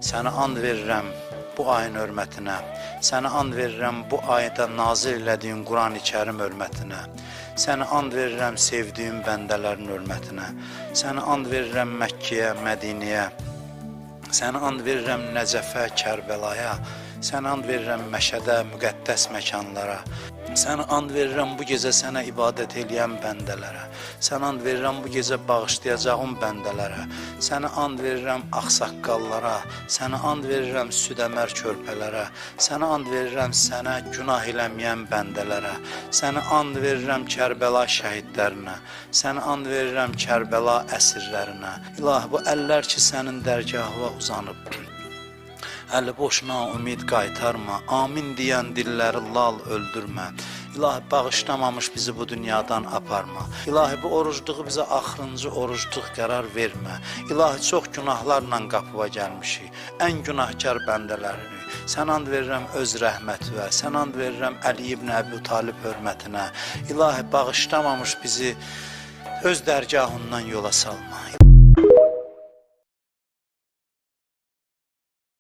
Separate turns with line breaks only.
Sənə and verirəm bu ayın hörmətinə, sənə and verirəm bu ayda nazil elədiyin Quran-ı Kərim hörmətinə, sənə and verirəm sevdiyim bəndələrin hörmətinə, sənə and verirəm Məkkəyə, Mədinəyə, sənə and verirəm Nəcəfə, Kərbəlaya, sənə and verirəm Məşədə, müqəddəs məkanlara, sənə and verirəm bu gecə sənə ibadət eləyən bəndələrə, sənə and verirəm bu gecə bağışlayacağım bəndələrə, sənə and verirəm ağsaqqallara, sənə and verirəm südəmər körpələrə, sənə and verirəm sənə günah eləməyən bəndələrə, sənə and verirəm Kərbəla şəhidlərinə, sənə and verirəm Kərbəla əsirlərinə. İlahi, bu əllər ki sənin dərgahına uzanıb, əli boşuna ümid qaytarma, amin deyən dilləri lal öldürmə. İlahi, bağışlamamış bizi bu dünyadan aparma. İlahi, bu orucluğu bizə axırıncı orucluq qərar vermə. İlahi, çox günahlarla qapıva gəlmişik, ən günahkar bəndələrini. Sən and verirəm öz rəhmətinə, sən and verirəm Əli ibn Əbi Talib hörmətinə. İlahi, bağışlamamış bizi öz dərgahından yola salma.